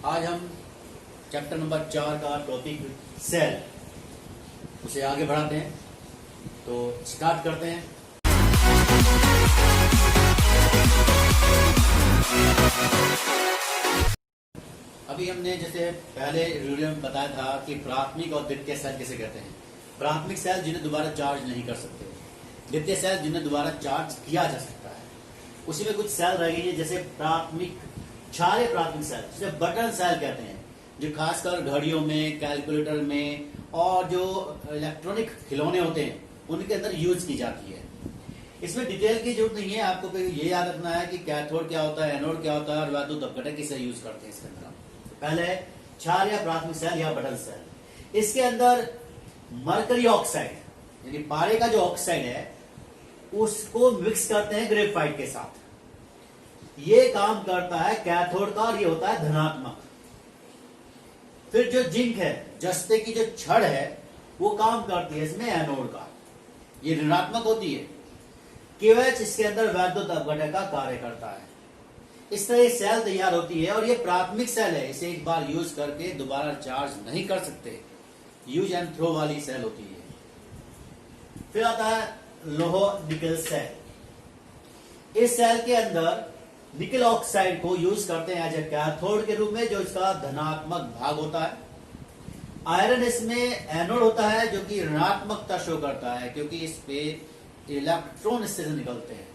आज हम chapter number 4 का टॉपिक सेल उसे आगे बढ़ाते हैं। तो स्टार्ट करते हैं। अभी हमने जैसे पहले वीडियो में बताया था कि प्राथमिक और द्वितीय सेल किसे कहते हैं। प्राथमिक सेल जिन्हें दोबारा चार्ज नहीं कर सकते, द्वितीय सेल जिन्हें दोबारा चार्ज किया जा सकता है। उसी में कुछ सेल रह गई है, जैसे प्राथमिक क्षारीय प्राथमिक सेल जिसे बटन सेल कहते हैं, जो खासकर घड़ियों में, कैलकुलेटर में और जो इलेक्ट्रॉनिक खिलौने होते हैं उनके अंदर यूज की जाती है। इसमें डिटेल की जरूरत नहीं है, आपको ये याद रखना है कि कैथोड क्या होता है, एनोड क्या होता है और वैद्युत अपघटक किसे यूज करते हैं इसके अंदर। पहले क्षारीय प्राथमिक सेल या बटन सेल, इसके अंदर मरकरी ऑक्साइड यानी पारे का जो ऑक्साइड है उसको मिक्स करते हैं ग्रेफाइट के साथ। ये काम करता है कैथोड का और ये होता है धनात्मक। फिर जो जिंक है, जस्ते की जो छड़ है, वो काम करती है इसमें एनोड का, ये ऋणात्मक होती है। केवच इसके अंदर वैद्युत अपघटक का कार्य करता है। इस तरह ये सेल तैयार होती है और ये प्राथमिक सेल है, इसे एक बार यूज करके दोबारा चार्ज नहीं कर सकते, यूज एंड थ्रो वाली सेल होती है। फिर आता है लोह निकल सेल। इस सेल के अंदर निकल ऑक्साइड को यूज करते हैं एज ए कैथोड के रूप में, जो इसका धनात्मक भाग होता है। आयरन इसमें एनोड होता है, जो कि ऋणात्मकता शो करता है क्योंकि इस पे इलेक्ट्रॉन इससे निकलते हैं।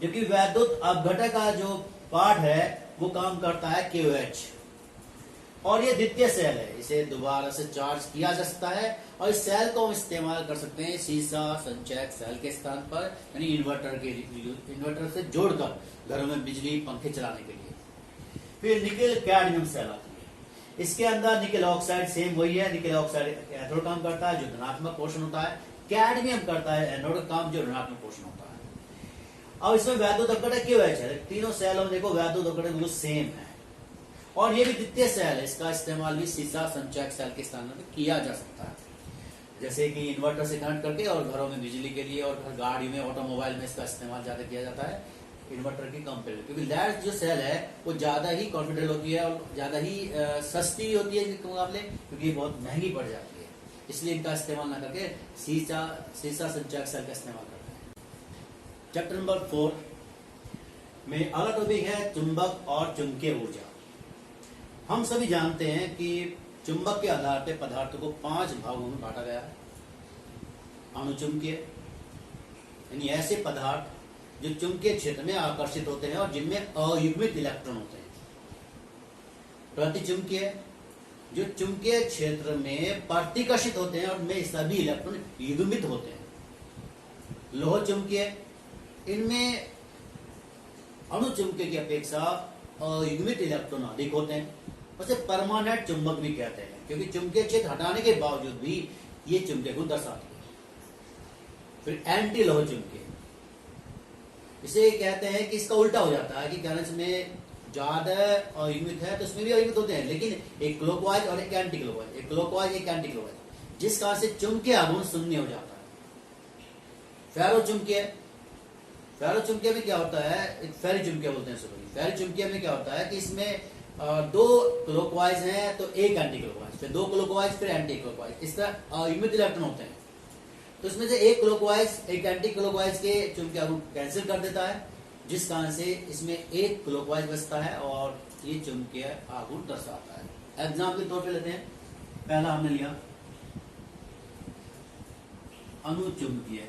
जबकि वैद्युत अपघटक का जो पार्ट है वो काम करता है KOH। और ये द्वितीय सेल है, इसे दोबारा से चार्ज किया जा सकता है और इस सेल को हम इस्तेमाल कर सकते हैं सीसा संचयक सेल के स्थान पर, यानी इन्वर्टर से जोड़कर घरों में बिजली पंखे चलाने के लिए। फिर निकल कैडमियम सेल आती है। इसके अंदर निकल ऑक्साइड सेम वही है, निकल ऑक्साइड कैथोड काम करता है जो धनात्मक पोषण होता है, कैडमियम करता है एनोड काम जो ऋणात्मक पोषण होता है। अब इसमें वैद्युत अपघटक KOH है। तीनों सेलों में देखो वैद्युत अपघटक बिल्कुल सेम है और ये भी द्वितीय सेल है, इसका इस्तेमाल भी सीसा संचयक सेल के स्थान में किया जा सकता है, जैसे कि इन्वर्टर से कनेक्ट करके और घरों में बिजली के लिए और गाड़ी में, ऑटोमोबाइल में इसका इस्तेमाल ज्यादा किया जाता है इन्वर्टर की कंपेयर, क्योंकि लैड जो सेल है वो ज्यादा ही कॉन्फिडेंट होती है और ज्यादा ही सस्ती होती है इसके मुकाबले, क्योंकि बहुत महंगी पड़ जाती है। इसलिए इनका इस्तेमाल न करके सीसा संचयक सेल का इस्तेमाल करते हैं। चैप्टर नंबर 4 में अगला टॉपिक है चुंबक और चुंबकीय ऊर्जा। हम सभी जानते हैं कि चुंबक के आधार पर पदार्थों को 5 भागों में बांटा गया है। अणुचुंबकीय यानी ऐसे पदार्थ जो चुंबकीय क्षेत्र में आकर्षित होते हैं और जिनमें अयुग्मित इलेक्ट्रॉन होते हैं। प्रतिचुंबकीय जो चुंबकीय क्षेत्र में प्रतिकर्षित होते हैं और में सभी इलेक्ट्रॉन युग्मित होते हैं। लोह चुंबकीय, इनमें अणुचुंबकीय की अपेक्षा अयुग्मित इलेक्ट्रॉन अधिक होते हैं। उसे परमानेंट चुंबक भी कहते हैं क्योंकि चुंबकीय क्षेत्र हटाने के बावजूद भी ये चुंबकीय गुण दर्शाती है। फिर एंटी लोह चुंबकीय, इसे कहते हैं कि इसका उल्टा हो जाता है कि कारण इसमें ज्यादा अयुग्मित है तो इसमें भी अयुग्मित होते हैं, लेकिन एक क्लॉकवाइज और एक एंटी क्लॉकवाइज, एक क्लॉकवाइज एक एंटी क्लॉकवाइज, जिस कारण से चुंबकीय आघूर्ण शून्य हो जाता है। फेरो चुंबकीय, फेरो चुंबकीय में क्या होता है, एक फेरी चुंबकीय बोलते हैं सभी। फेरी चुंबकीय में क्या होता है कि इसमें 2 क्लॉकवाइज हैं तो एक एंटी क्लॉकवाइज, फिर 2 क्लॉकवाइज फिर एंटी क्लॉकवाइज, इस तरह अयुग्मित इलेक्ट्रॉन होते हैं। तो इसमें से एक क्लॉकवाइज एक एंटी क्लॉकवाइज के चुंबकीय आघूर्ण कैंसिल कर देता है, जिस कारण से इसमें एक क्लॉकवाइज बचता है और ये चुंबकीय आघूर्ण दर्शाता है। एग्जाम्पल के तौर पे लेते हैं। पहला हमने लिया अणुचुंबकीय,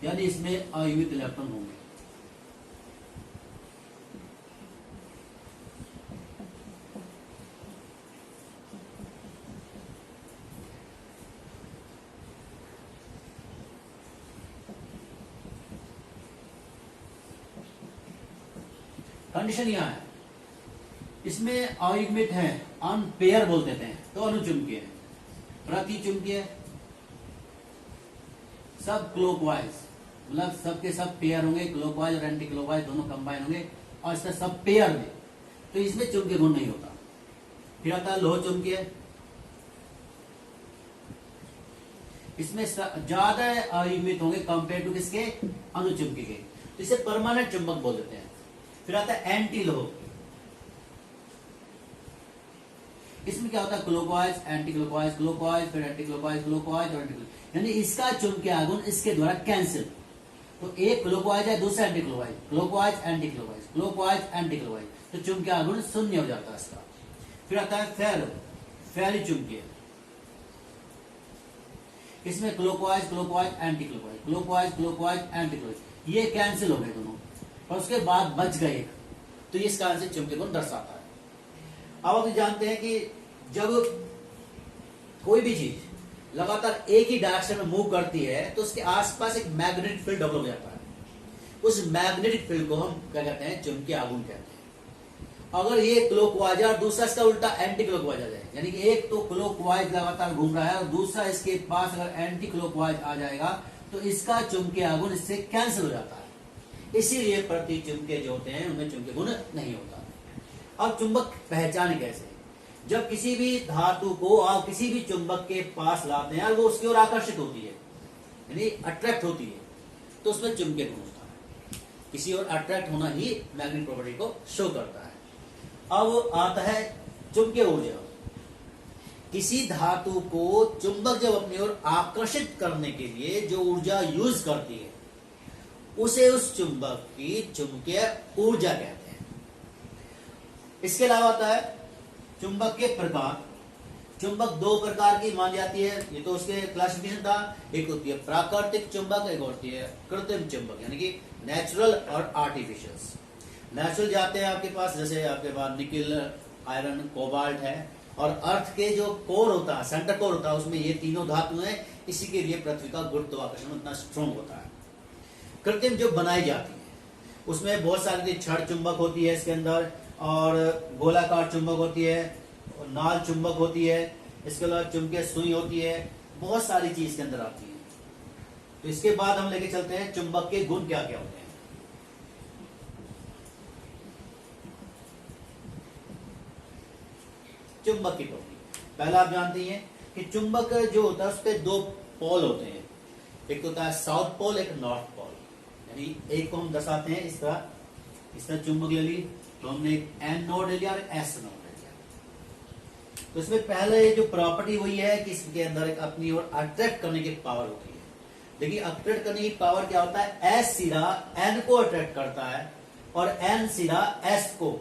यानी इसमें अयुग्मित इलेक्ट्रॉन होंगे। कंडीशन यहां है, इसमें अयुग्मित है, अनपेयर बोल देते हैं, तो अणुचुंबकीय है। प्रतिचुंबकीय सब क्लॉकवाइज, मतलब सबके सब पेयर होंगे, क्लॉकवाइज और एंटी क्लॉकवाइज दोनों कंबाइन होंगे और इसमें सब पेयर में, तो इसमें चुंबकीय गुण नहीं होता। फिर आता है लोह चुंबकीय, इसमें ज्यादा अयुग्मित होंगे कंपेयर टू किसके, अणुचुंबकीय के, तो इसे परमानेंट चुंबक बोल देते हैं। फिर आता है एंटी लोह, इसमें क्या होता है, क्लॉकवाइज एंटी क्लॉकवाइज, क्लॉकवाइज फिर एंटी क्लॉकवाइज, क्लॉकवाइज और एंटी क्लॉकवाइज, यानी इसका चुंबकीय आघूर्ण इसके द्वारा कैंसिल। तो एक क्लॉकवाइज है, दूसरा anti clockwise, clockwise anti clockwise, clockwise anti clockwise, तो चुंबकीय आघूर्ण शून्य हो जाता है इसका। फिर आता है फेरो, फेरी चुंबकीय, इसमें clockwise clockwise anti clockwise, clockwise clockwise anti clockwise, ये कैंसिल हो गए दोनों, और उसके बाद बच गए एक, तो इस कारण से चुंबकीय गुण दर्शाता है। अब आप जानते हैं कि जब कोई भी चीज लगातार एक ही डायरेक्शन में मूव करती है तो उसके आसपास एक मैग्नेटिक फील्ड डेवलप हो जाता है। उस मैग्नेटिक फील्ड को हम क्या कहते हैं, चुंबकीय आघूर्ण कहते हैं। अगर ये क्लॉकवाइज और दूसरा इसका उल्टा एंटी क्लॉकवाइज आ जाए, यानी कि एक तो क्लॉकवाइज लगातार घूम रहा है और दूसरा इसके पास अगर एंटी क्लॉकवाइज आ जाएगा तो इसका चुंबकीय आघूर्ण इससे कैंसिल हो जाता है। इसीलिए प्रति चुंबकीय जो होते हैं उनमें चुंबकीय गुण नहीं होता। अब चुंबक पहचाने कैसे, जब किसी भी धातु को आप किसी भी चुंबक के पास लाते हैं और वो उसकी ओर आकर्षित होती है, यानी अट्रैक्ट होती है, तो उसमें चुंबकीय गुण होता है। किसी और अट्रैक्ट होना ही मैग्नेटिक प्रॉपर्टी को शो करता है। अब आता है चुंबकीय ऊर्जा। किसी धातु को चुंबक जब अपनी ओर आकर्षित करने के लिए जो ऊर्जा यूज करती है उसे उस चुंबक की चुंबकीय ऊर्जा कहते हैं। इसके अलावा आता है चुंबक के प्रकार। चुंबक दो प्रकार की मानी जाती है, ये तो उसके क्लासिफिकेशन था। एक होती है प्राकृतिक चुंबक, एक होती है कृत्रिम चुंबक, यानी कि नेचुरल और आर्टिफिशियल। नेचुरल जाते हैं आपके पास, जैसे आपके पास निकिल, आयरन, कोबाल्ट है, और अर्थ के जो कोर होता है, सेंटर कोर होता है, उसमें ये तीनों धातु हैं। इसी के लिए पृथ्वी का गुरुत्वाकर्षण उतना स्ट्रॉन्ग होता है। कृत्रिम जो बनाई जाती है उसमें बहुत सारी छड़ चुंबक होती है इसके अंदर, और गोलाकार चुंबक होती है, और नाल चुंबक होती है, इसके अलावा चुंबकीय सुई होती है, बहुत सारी चीज इसके अंदर आती है। तो इसके बाद हम लेके चलते हैं चुंबक के गुण क्या क्या होते हैं। चुंबक की प्रॉपर्टी, पहला आप जानते हैं कि चुंबक जो होता है उस पर दो पोल होते हैं, एक होता है साउथ पोल, एक नॉर्थ पोल। यानी एक को हम दर्शाते हैं इस तरह चुंबक ले ली तो हमने एक एन नोड ले लिया और एस नोड ले लिया। तो इसमें पहले जो प्रॉपर्टी हुई है कि इसके अंदर एक अपनी ओर अट्रैक्ट करने की पावर होती है। देखिए अट्रैक्ट करने की पावर क्या होता है, एस सिरा एन को अट्रैक्ट करता है और एन सिरा एस को।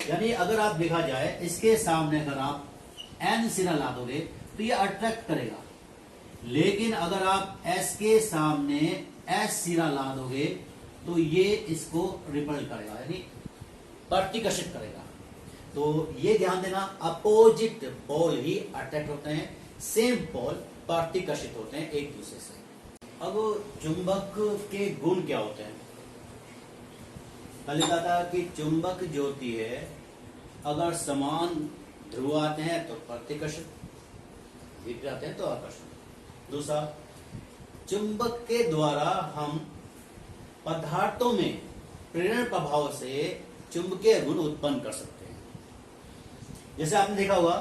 यानी अगर आप देखा जाए इसके सामने अगर आप एन सिरा ला दोगे तो ये अट्रैक्ट करेगा, लेकिन अगर आप एस के सामने एस सिरा ला दोगे तो ये इसको रिपल करेगा, यानी प्रतिकर्षित करेगा। तो ये ध्यान देना, अपोजिट पोल ही अट्रैक्ट होते हैं, सेम पोल प्रतिकर्षित होते हैं एक दूसरे से। अब चुंबक के गुण क्या होते हैं। पहले कहा था कि चुंबक जो होती है अगर समान ध्रुव आते हैं तो प्रतिकर्षित, विपरीत आते हैं तो आकर्षण। दूसरा, चुंबक के द्वारा हम पदार्थों में प्रेरण प्रभाव से चुंबकीय गुण उत्पन्न कर सकते हैं। जैसे आपने देखा होगा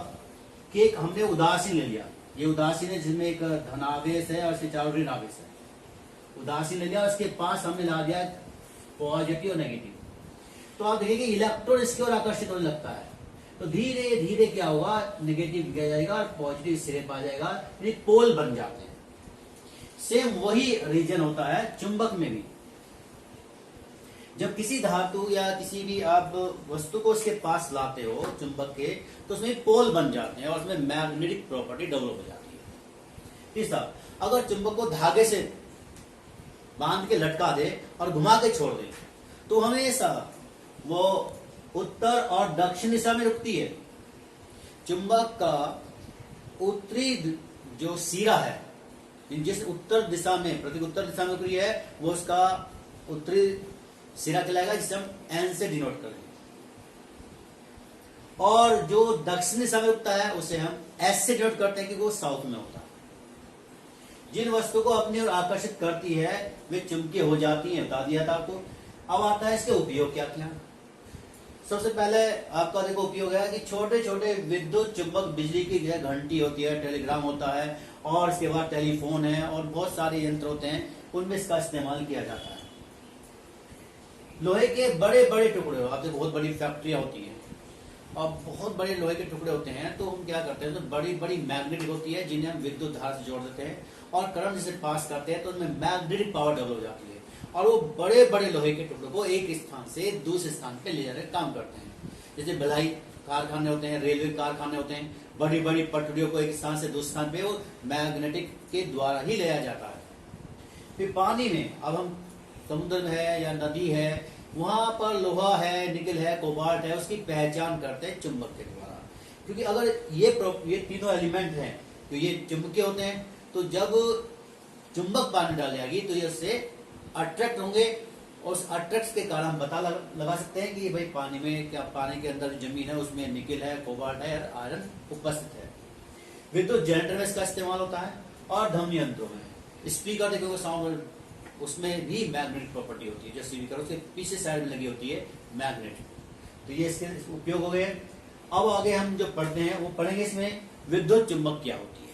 कि एक हमने उदासीन ले लिया, ये उदासीन है जिसमें एक धनावेश है और इसके चारों ऋण आवेश है। उदासीन ले लिया, उसके पास हमने ला दिया पॉजिटिव और नेगेटिव। तो आप देखिए कि इलेक्ट्रॉन इसकी ओर आकर्षित होने लगता है, तो धीरे धीरे क्या होगा, नेगेटिव गिर जाएगा और पॉजिटिव सिरे पर आ जाएगा, यानी पोल बन जाते हैं। सेम वही रीजन होता है चुंबक में भी। जब किसी धातु या किसी भी आप वस्तु को उसके पास लाते हो चुंबक के, तो उसमें पोल बन जाते हैं और उसमें मैग्नेटिक प्रॉपर्टी डेवलप हो जाती है। तीसरा, अगर चुंबक को धागे से बांध के लटका दे और घुमा के छोड़ दे तो हमेशा वो उत्तर और दक्षिण दिशा में रुकती है। चुंबक का उत्तरी जो सिरा है, जिस उत्तर दिशा में प्रति उत्तर दिशा में रुकी है, वो उसका उत्तरी सिरा कहलाएगा, जिसे हम एन से डिनोट करेंगे। और जो दक्षिण दिशा में रुकता है उसे हम एस से डिनोट करते हैं, क्योंकि वो साउथ में होता है। जिन वस्तु को अपनी ओर आकर्षित करती है वे चुंबकीय हो जाती हैं, बता दिया था आपको। अब आता है इसके उपयोग क्या क्या। सबसे पहले आपका देखो उपयोग है कि छोटे छोटे विद्युत चुंबक बिजली की जगह घंटी होती है, टेलीग्राम होता है, और इसके बाद टेलीफोन है और बहुत सारे यंत्र होते हैं, उनमें इसका इस्तेमाल किया जाता है। लोहे के बड़े बड़े टुकड़े, आपसे बहुत बड़ी फैक्ट्रियां होती हैं और बहुत बड़े लोहे के टुकड़े होते हैं, तो हम क्या करते हैं, तो बड़ी बड़ी मैग्नेटिक होती है जिन्हें हम विद्युत धारा से जोड़ देते हैं और करंट जैसे पास करते हैं तो उनमें मैग्नेटिक पावर डेवलप हो जाती है और वो बड़े बड़े लोहे के टुकड़ों को एक स्थान से दूसरे स्थान पे ले जाने का काम करते हैं। जैसे भिलाई कारखाने होते हैं, रेलवे कारखाने होते हैं, बड़ी बड़ी पटरियों को एक स्थान से दूसरे स्थान पे वो मैग्नेटिक के द्वारा ही ले जाया जाता है। फिर पानी में, अब हम समुद्र में है या नदी है, वहां पर लोहा है, निकल है, कोबाल्ट है, उसकी पहचान करते हैं चुंबक के द्वारा। क्योंकि अगर ये तीनों एलिमेंट हैं तो ये चुंबकीय होते हैं, तो जब चुंबक पानी डाल जाएगी तो ये उससे अट्रैक्ट होंगे और उस अट्रैक्ट के कारण हम पता लगा सकते हैं कि भाई पानी में क्या, पानी के अंदर जमीन है उसमें निकल है, कोबाल्ट है और आयरन उपस्थित है। विद्युत जनरेटर में इसका इस्तेमाल होता है और ध्वनि यंत्रों में स्पीकर देखोगे, साउंड, उसमें भी मैग्नेटिक प्रॉपर्टी होती है। जो स्पीकर उसके पीछे साइड में लगी होती है मैग्नेट। तो ये इसके उपयोग हो गए। अब आगे हम जो पढ़ते हैं वो पढ़ेंगे इसमें विद्युत चुंबक क्या होती है।